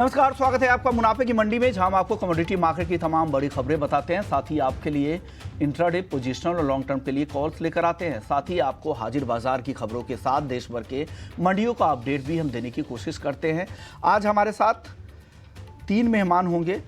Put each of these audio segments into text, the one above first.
नमस्कार, स्वागत है आपका मुनाफे की मंडी में, जहां हम आपको कमोडिटी मार्केट की तमाम बड़ी खबरें बताते हैं। साथ ही आपके लिए इंट्राडे, पोजिशनल और लॉन्ग टर्म के लिए कॉल्स लेकर आते हैं। साथ ही आपको हाजिर बाजार की खबरों के साथ देश भर के मंडियों का अपडेट भी हम देने की कोशिश करते हैं। आज हमारे साथ 3 मेहमान होंगे।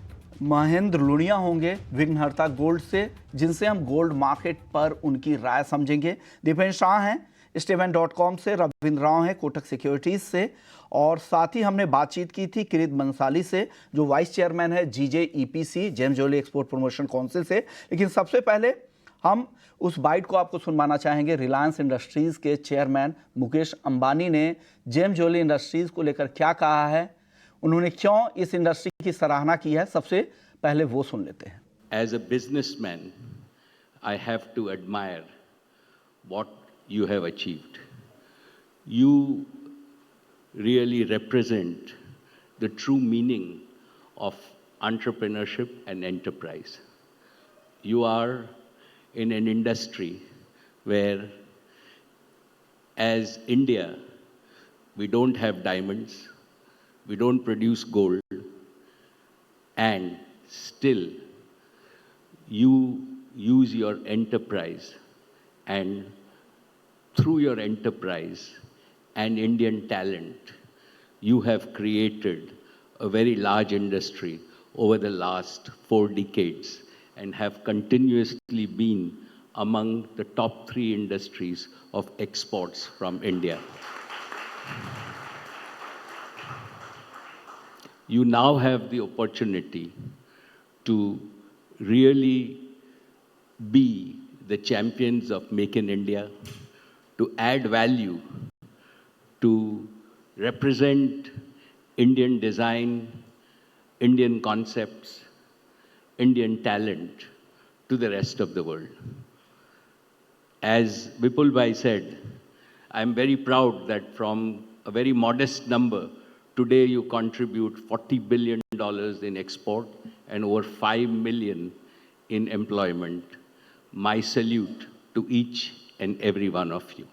महेंद्र लुनिया होंगे विघ्नहर्ता गोल्ड से, जिनसे हम गोल्ड मार्केट पर उनकी राय समझेंगे। दीपेंद्र शाह हैं स्टेवन.com से, रविंद्र राव हैं कोटक सिक्योरिटीज से, और साथ ही हमने बातचीत की थी किरीट बंसाली से, जो वाइस चेयरमैन है GJEPC James jewellery export promotion council से। लेकिन सबसे पहले हम उस बाइट को आपको सुनवाना चाहेंगे। रिलायंस इंडस्ट्रीज के चेयरमैन मुकेश अंबानी ने जेम्स ज्वेलरी इंडस्ट्रीज को लेकर क्या कहा है, उन्होंने क्यों इस इंडस्ट्री की सराहना की है, सबसे पहले वो सुन लेते हैं। As a businessman, I have to admire what you have achieved. You really represent the true meaning of entrepreneurship and enterprise. You are in an industry where, as India, we don't have diamonds, we don't produce gold, and still you use your enterprise, and through your enterprise and Indian talent, you have created a very large industry over the last 4 decades and have continuously been among the top 3 industries of exports from India. You now have the opportunity to really be the champions of Make in India, to add value, to represent Indian design, Indian concepts, Indian talent to the rest of the world. As Vipul Bhai said, I'm very proud that from a very modest number, today you contribute $40 billion in export and over 5 million in employment. My salute to each and every one of you.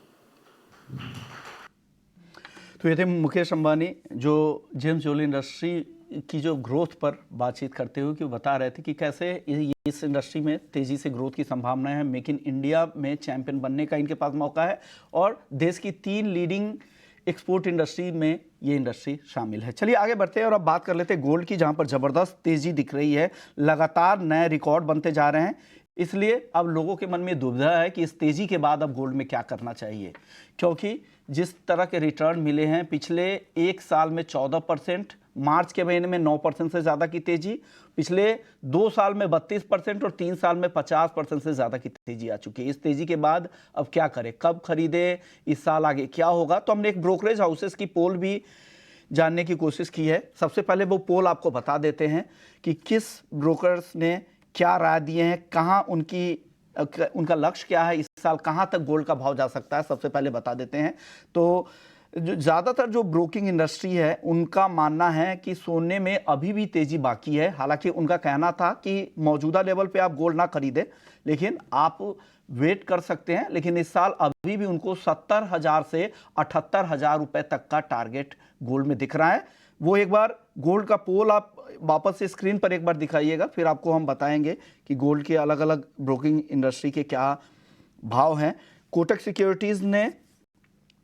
तो ये थे मुकेश अंबानी, जो James jewellery industry की जो growth पर बातचीत करते हुए कि वो बता रहे थे कि कैसे इस इंडस्ट्री में तेज़ी से ग्रोथ की संभावना है। मेक इन इंडिया में चैंपियन बनने का इनके पास मौका है, और देश की 3 लीडिंग एक्सपोर्ट इंडस्ट्री में ये इंडस्ट्री शामिल है। चलिए आगे बढ़ते हैं और अब बात कर लेते हैं गोल्ड की, जहां पर ज़बरदस्त तेज़ी दिख रही है। लगातार नए रिकॉर्ड बनते जा रहे हैं, इसलिए अब लोगों के मन में दुविधा है कि इस तेज़ी के बाद अब गोल्ड में क्या करना चाहिए, क्योंकि जिस तरह के रिटर्न मिले हैं पिछले 1 साल में 14%, मार्च के महीने में 9% से ज़्यादा की तेज़ी, पिछले 2 साल में 32% और 3 साल में 50% से ज़्यादा की तेज़ी आ चुकी है। इस तेज़ी के बाद अब क्या करें, कब खरीदें, इस साल आगे क्या होगा? तो हमने एक ब्रोकरेज हाउसेस की पोल भी जानने की कोशिश की है। सबसे पहले वो पोल आपको बता देते हैं कि किस ब्रोकर्स ने क्या राय दिए हैं, कहाँ उनका लक्ष्य क्या है, इस साल कहाँ तक गोल्ड का भाव जा सकता है, सबसे पहले बता देते हैं। तो जो ज़्यादातर जो ब्रोकिंग इंडस्ट्री है उनका मानना है कि सोने में अभी भी तेज़ी बाकी है। हालांकि उनका कहना था कि मौजूदा लेवल पे आप गोल्ड ना खरीदें, लेकिन आप वेट कर सकते हैं। लेकिन इस साल अभी भी उनको 70,000 से 78,000 रुपये तक का टारगेट गोल्ड में दिख रहा है। वो एक बार गोल्ड का पोल आप वापस से स्क्रीन पर एक बार दिखाइएगा, फिर आपको हम बताएंगे कि गोल्ड के अलग अलग ब्रोकिंग इंडस्ट्री के क्या भाव हैं। कोटक सिक्योरिटीज़ ने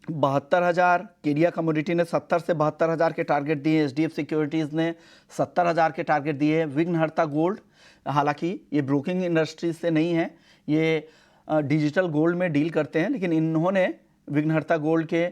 72,000, केरिया कमोडिटी ने 70 से 72,000 के टारगेट दिए, HDFC सिक्योरिटीज़ ने 70,000 के टारगेट दिए हैं। विघ्नहर्ता गोल्ड, हालांकि ये ब्रोकिंग इंडस्ट्री से नहीं है, ये डिजिटल गोल्ड में डील करते हैं, लेकिन इन्होंने विघ्नहर्ता गोल्ड के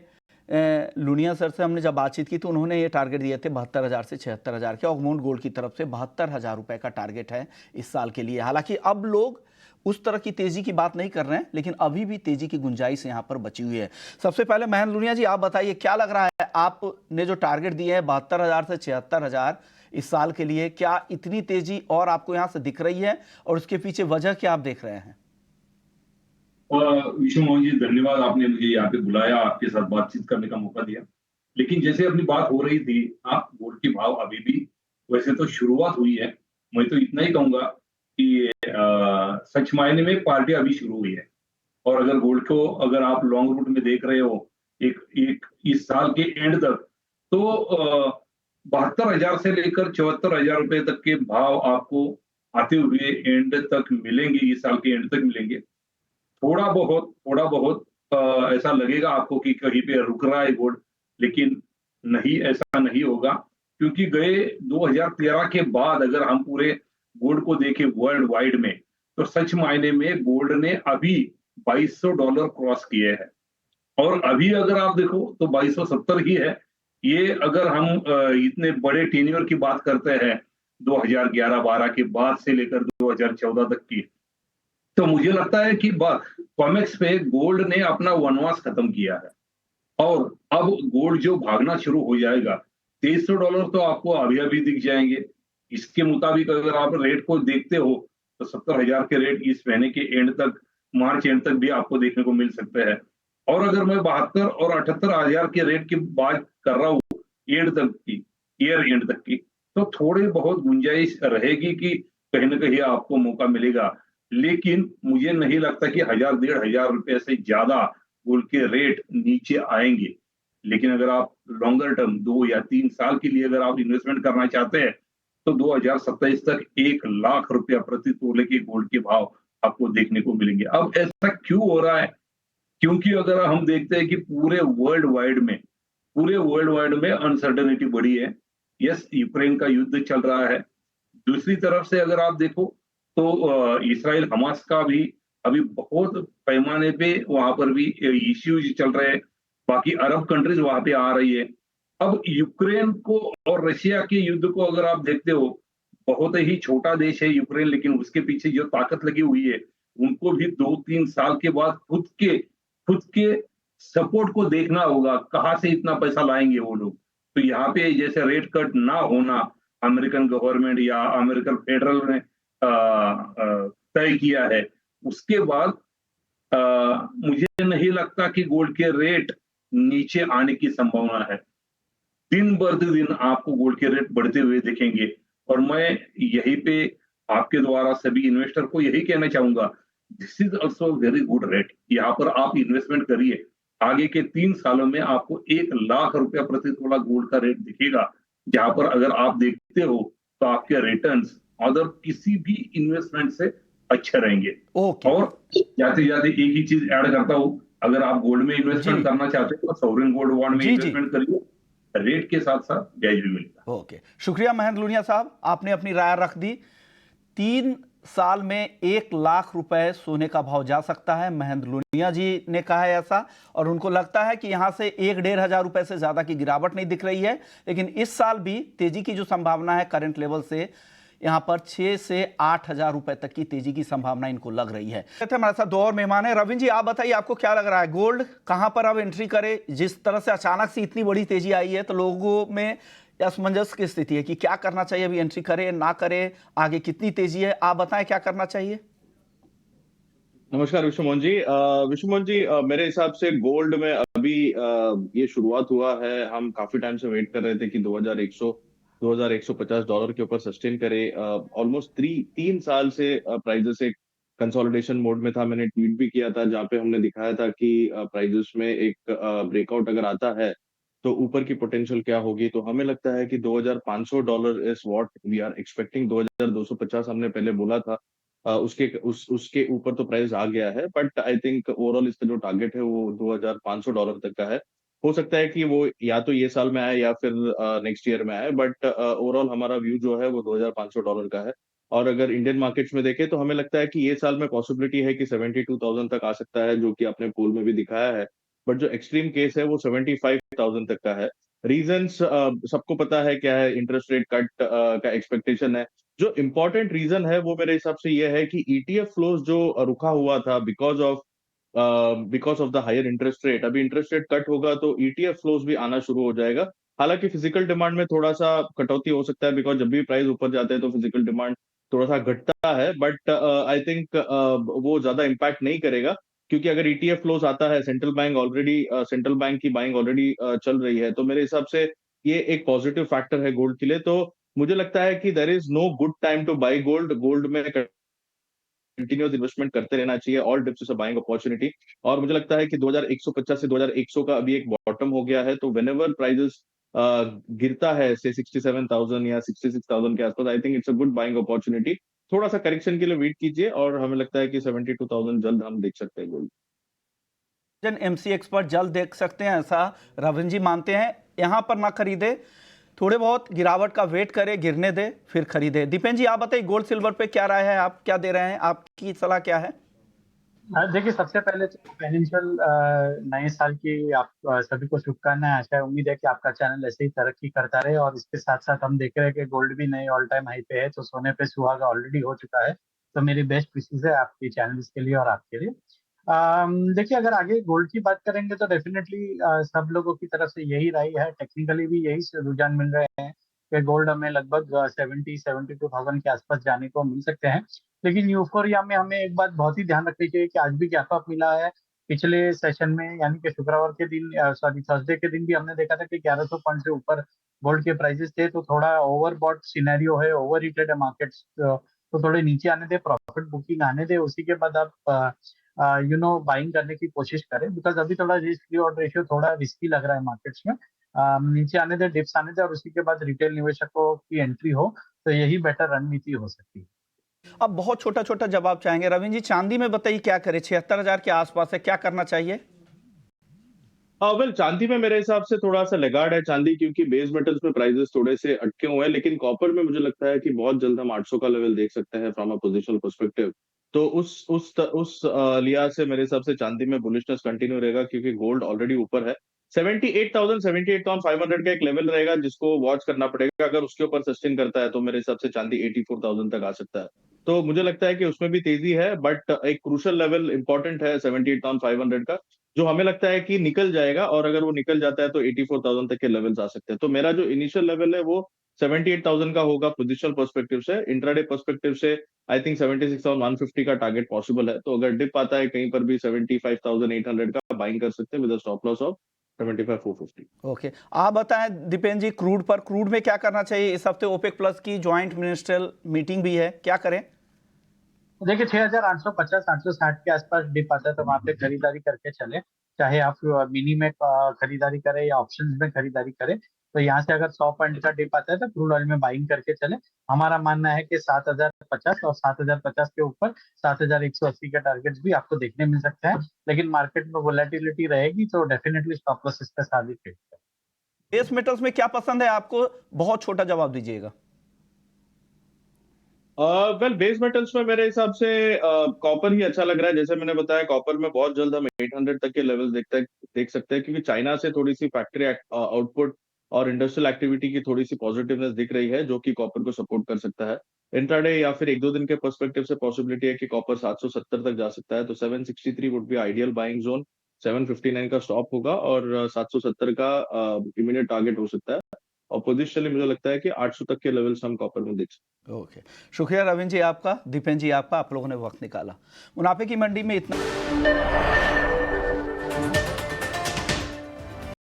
लुनिया सर से हमने जब बातचीत की तो उन्होंने ये टारगेट दिए थे 72,000 से 76,000 के। ऑगमोंट गोल्ड की तरफ से 72,000 रुपये का टारगेट है इस साल के लिए। हालांकि अब लोग उस तरह की तेजी की बात नहीं कर रहे हैं, लेकिन अभी भी तेजी की गुंजाइश यहाँ पर बची हुई है। सबसे पहले महेंद्र लुनिया जी, आप बताइए क्या लग रहा है, आपने जो टारगेट दिए है 72,000 से 76,000 इस साल के लिए, क्या इतनी तेजी और आपको यहाँ से दिख रही है, और उसके पीछे वजह क्या आप देख रहे हैं? विष्णु मोहन जी, धन्यवाद, आपने मुझे यहाँ पे बुलाया, आपके साथ बातचीत करने का मौका दिया। लेकिन जैसे अपनी बात हो रही थी, आप गोल्ड के भाव अभी भी, वैसे तो शुरुआत हुई है, मैं तो इतना ही कहूंगा कि सच मायने में पार्टी अभी शुरू हुई है। और अगर गोल्ड को अगर आप लॉन्ग रूट में देख रहे हो एक इस साल के एंड तक, तो 72,000 से लेकर 74,000 रुपए तक के भाव आपको आते हुए एंड तक मिलेंगे, इस साल के एंड तक मिलेंगे। थोड़ा बहुत ऐसा लगेगा आपको कि कहीं पे रुक रहा है गोल्ड, लेकिन नहीं, ऐसा नहीं होगा, क्योंकि गए 2013 के बाद अगर हम पूरे गोल्ड को देखें वर्ल्ड वाइड में, तो सच मायने में गोल्ड ने अभी $2,200 क्रॉस किए हैं। और अभी अगर आप देखो तो 2270 ही है। ये अगर हम इतने बड़े टेन्योर की बात करते हैं 2011-12 के बाद से लेकर 2014 तक की, तो मुझे लगता है कि कॉमेक्स पे गोल्ड ने अपना वनवास खत्म किया है। और अब गोल्ड जो भागना शुरू हो जाएगा, $2,300 तो आपको अभी अभी दिख जाएंगे। इसके मुताबिक अगर आप रेट को देखते हो तो 70,000 के रेट इस महीने के एंड तक, मार्च एंड तक भी आपको देखने को मिल सकते हैं। और अगर मैं 72 और 78,000 के रेट की बात कर रहा हूँ एंड तक की, ईयर एंड तक की, तो थोड़ी बहुत गुंजाइश रहेगी कि कहीं ना कहीं आपको मौका मिलेगा। लेकिन मुझे नहीं लगता कि 1,000 1,500 से ज्यादा गोल्ड के रेट नीचे आएंगे। लेकिन अगर आप लॉन्गर टर्म 2 या 3 साल के लिए अगर आप इन्वेस्टमेंट करना चाहते हैं, तो 2027 तक 1,00,000 रुपया प्रति तोले के गोल्ड के भाव आपको देखने को मिलेंगे। अब ऐसा क्यों हो रहा है? क्योंकि अगर हम देखते हैं कि पूरे वर्ल्ड वाइड में अनसर्टेनिटी बढ़ी है। यस, यूक्रेन का युद्ध चल रहा है। दूसरी तरफ से अगर आप देखो तो इसराइल हमास का भी अभी बहुत पैमाने पे वहां पर भी इश्यूज चल रहे हैं। बाकी अरब कंट्रीज वहां पे आ रही है। अब यूक्रेन को और रशिया के युद्ध को अगर आप देखते हो, बहुत ही छोटा देश है यूक्रेन, लेकिन उसके पीछे जो ताकत लगी हुई है, उनको भी 2-3 साल के बाद खुद के सपोर्ट को देखना होगा, कहाँ से इतना पैसा लाएंगे वो लोग। तो यहाँ पे जैसे रेट कट ना होना, अमेरिकन गवर्नमेंट या अमेरिकन फेडरल ने तय किया है, उसके बाद मुझे नहीं लगता कि गोल्ड के रेट नीचे आने की संभावना है। दिन बर दिन आपको गोल्ड के रेट बढ़ते हुए दिखेंगे। और मैं यहीं पे आपके द्वारा सभी इन्वेस्टर को यही कहना चाहूंगा, this is also very good rate. यहाँ पर आप इन्वेस्टमेंट करिए। आगे के 3 सालों में आपको 1,00,000 रुपया प्रति तोला गोल्ड का रेट दिखेगा, जहां पर अगर आप देखते हो तो आपके रिटर्न्स अदर किसी भी इन्वेस्टमेंट से अच्छे रहेंगे। ओके। और जाते जाते एक ही चीज ऐड करता हूँ, अगर आप गोल्ड में इन्वेस्टमेंट जी करना चाहते हो तो सॉवरेन गोल्ड बॉन्ड में जी जी। इन्वेस्टमेंट करिए। रेट के साथ साथ ब्याज भी मिलेगा। ओके, शुक्रिया महेंद्र लुनिया साहब, आपने अपनी राय रख दी। 3 साल में 1,00,000 रुपए सोने का भाव जा सकता है, महेंद्र लुनिया जी ने कहा है ऐसा। और उनको लगता है कि यहां से 1-1,500 रुपए से ज्यादा की गिरावट नहीं दिख रही है। लेकिन इस साल भी तेजी की जो संभावना है करंट लेवल से, यहां पर 6 से 8,000 रुपए तक की तेजी की संभावना इनको लग रही है। हमारे साथ 2 और मेहमान हैं। रविंद्र जी, आप बताइए, आपको क्या लग रहा है, गोल्ड कहां पर अब एंट्री करे? जिस तरह से अचानक से इतनी बड़ी तेजी आई है, तो लोगों में असमंजस की स्थिति है कि क्या करना चाहिए, अभी एंट्री करे ना करे, आगे कितनी तेजी है? आप बताएं क्या करना चाहिए। नमस्कार विश्वमोहन जी। विश्वमोहन जी, मेरे हिसाब से गोल्ड में अभी ये शुरुआत हुआ है। हम काफी टाइम से वेट कर रहे थे कि 2150 डॉलर के ऊपर सस्टेन करे। ऑलमोस्ट 3 साल से प्राइजेस एक कंसोलिडेशन मोड में था। मैंने ट्वीट भी किया था जहाँ पे हमने दिखाया था कि प्राइजेस में एक ब्रेकआउट अगर आता है तो ऊपर की पोटेंशियल क्या होगी। तो हमें लगता है कि $2,500 is what we are expecting. 2250 हमने पहले बोला था। उसके ऊपर तो प्राइस आ गया है, बट आई थिंक ओवरऑल इसका जो टारगेट है वो $2,500 तक का है। हो सकता है कि वो या तो ये साल में आए या फिर नेक्स्ट ईयर में आए, बट ओवरऑल हमारा व्यू जो है वो $2,500 का है। और अगर इंडियन मार्केट्स में देखें तो हमें लगता है कि ये साल में पॉसिबिलिटी है कि 72,000 तक आ सकता है, जो कि आपने पोल में भी दिखाया है। बट जो एक्सट्रीम केस है वो 75,000 तक का है। रीजंस सबको पता है क्या है, इंटरेस्ट रेट कट का एक्सपेक्टेशन है। जो इम्पोर्टेंट रीजन है वो मेरे हिसाब से ये है कि ईटीएफ फ्लोज जो रुका हुआ था because of the higher interest rate, अभी इंटरेस्ट रेट कट होगा तो ईटीएफ फ्लोज भी आना शुरू हो जाएगा। हालांकि फिजिकल डिमांड में थोड़ा सा कटौती हो सकता है, बिकॉज जब भी प्राइस ऊपर जाते हैं तो फिजिकल डिमांड थोड़ा सा घटता है। बट आई थिंक वो ज्यादा इम्पैक्ट नहीं करेगा, क्योंकि अगर ईटीएफ फ्लोज आता है, सेंट्रल बैंक की बाइंग ऑलरेडी चल रही है, तो मेरे हिसाब से ये एक पॉजिटिव फैक्टर है गोल्ड के लिए। तो मुझे लगता है कि there is no good time to buy gold. Gold में कंटिन्यूअस इन्वेस्टमेंट करते रहना चाहिए। All dips is a buying opportunity. और मुझे लगता है कि 2150 से 2100 का अभी एक बॉटम हो गया है। तो व्हेनेवर प्राइजेस गिरता है से 67,000 या 66,000 के आसपास, I think it's a good buying opportunity. थोड़ा सा करेक्शन के लिए वेट कीजिए और हमें लगता है कि 72,000 जल्द हम देख सकते हैं गोल्ड। एमसीएक्स पर जल्द देख सकते हैं, ऐसा रविंद्र जी मानते हैं। यहां पर ना खरीदे, थोड़े बहुत गिरावट का वेट करें, गिरने दे फिर खरीदे। दीपेन जी आप बताइए, गोल्ड सिल्वर पे क्या राय है, आप क्या दे रहे हैं, आपकी सलाह क्या है? देखिए, सबसे पहले तो फाइनेंशियल नए साल की आप सभी को शुभकामनाएं। आशा है, उम्मीद है कि आपका चैनल ऐसे ही तरक्की करता रहे। और इसके साथ साथ हम देख रहे हैं कि गोल्ड भी नए ऑल टाइम हाई पे है, तो सोने पे सुहागा ऑलरेडी हो चुका है। तो मेरी बेस्ट विशेस है आपकी चैनल्स के लिए और आपके लिए। देखिए, अगर आगे गोल्ड की बात करेंगे तो डेफिनेटली सब लोगों की तरफ से यही राय है, टेक्निकली भी यही रुझान मिल रहे हैं कि गोल्ड हमें लगभग 72,000 के आसपास जाने को मिल सकते हैं। लेकिन यूफोरिया में हमें एक बात बहुत ही ध्यान रखनी चाहिए कि आज भी गैप अप मिला है। पिछले सेशन में यानी कि शुक्रवार के दिन, सॉरी थर्सडे के दिन भी हमने देखा था कि 1100 पॉइंट से ऊपर गोल्ड के प्राइसेस थे। तो थोड़ा ओवरबॉट सिनेरियो है, ओवर हीटेड है मार्केट्स। तो थोड़े नीचे आने दे, प्रॉफिट बुकिंग आने दे, उसी के बाद आप बाइंग करने की कोशिश करें। बिकॉज अभी थोड़ा रिस्क रिवॉर्ड रेशियो थोड़ा रिस्की लग रहा है मार्केट्स में। नीचे आने दे, डिप्स आने दे, और उसी के बाद रिटेल निवेशकों की एंट्री हो, तो यही बेटर रणनीति हो सकती है। अब बहुत छोटा छोटा जवाब चाहेंगे। रविंद्र जी चांदी में बताइए क्या करें, 76,000 के आसपास है, क्या करना चाहिए? वेल, चांदी में मेरे हिसाब से थोड़ा सा लगाड़ है चांदी, क्योंकि बेस मेटल्स में प्राइसेस थोड़े से अटके हुए हैं। लेकिन कॉपर में मुझे लगता है कि बहुत जल्द हम 800 का लेवल देख सकते हैं फ्रॉम अ पोजिशनल पर्सपेक्टिव। तो उस लिहाज से मेरे हिसाब से चांदी में बुलिशनेस कंटिन्यू रहेगा, क्योंकि गोल्ड ऑलरेडी ऊपर है। 78,000 78,500 का एक लेवल रहेगा जिसको वॉच करना पड़ेगा। अगर उसके ऊपर सस्टेन करता है तो मेरे हिसाब से चांदी 84,000 तक आ सकता है। तो मुझे लगता है कि उसमें भी तेजी है, बट एक क्रूशियल लेवल इंपॉर्टेंट है 78,500 का, जो हमें लगता है कि निकल जाएगा। और अगर वो निकल जाता है तो 84,000 तक के लेवल्स आ सकते हैं। तो मेरा जो इनिशियल लेवल है वो 78,000 का होगा पोजिशनल पर्सपेक्टिव से। इंट्राडे पर्सपेक्टिव से आई थिंक 76,150 का टारगेट पॉसिबल है। तो अगर डिप आता है कहीं पर भी 75,800 का बाइंग कर सकते हैं with stop loss of 75,450। Okay, आप बताएं दीपेन जी, क्रूड में क्या करना चाहिए? इस हफ्ते ओपेक प्लस की ज्वाइंट मिनिस्ट्रियल मीटिंग भी है, क्या करें? देखिए, 6,850 860 के आसपास डिप आता है तो वहां पे खरीदारी करके चले। चाहे आप मिनी में खरीदारी करें या ऑप्शंस में खरीदारी करें। तो यहाँ से अगर 100 पॉइंट का डिप आता है तो क्रूड ऑयल में बाइंग करके चले। हमारा मानना है कि 7,050 और 7,050 के ऊपर 7,180 के टारगेट्स भी आपको देखने मिल सकते हैं। लेकिन मार्केट में वोलेटिलिटी रहेगी तो डेफिनेटली स्टॉप लॉसेस के साथ ही ट्रेड करें। बेस मेटल्स में क्या पसंद है आपको? बहुत छोटा जवाब दीजिएगा। वेल, बेस मेटल्स में मेरे हिसाब से कॉपर ही अच्छा लग रहा है। जैसे मैंने बताया, कॉपर में बहुत जल्द हम 800 तक के लेवल्स देख सकते हैं, क्योंकि चाइना से थोड़ी सी फैक्ट्री आउटपुट और इंडस्ट्रियल एक्टिविटी की थोड़ी सी पॉजिटिवनेस दिख रही है, जो कि कॉपर को सपोर्ट कर सकता है। इंट्राडे या फिर एक दो दिन के पर्सपेक्टिव से पॉसिबिलिटी है कि कॉपर 770 तक जा सकता है। तो 763 would be ideal buying zone. 759 का स्टॉप होगा और 770 का इमीडिएट टारगेट हो सकता है। और पोजिशनली मुझे लगता है कि 800 तक के लेवल्स हम कॉपर में देख सकते हैं। ओके, शुक्रिया रविंद्र जी आपका, दीपेन जी आपका, आप लोगों ने वक्त निकाला। मुनाफे की मंडी में इतना।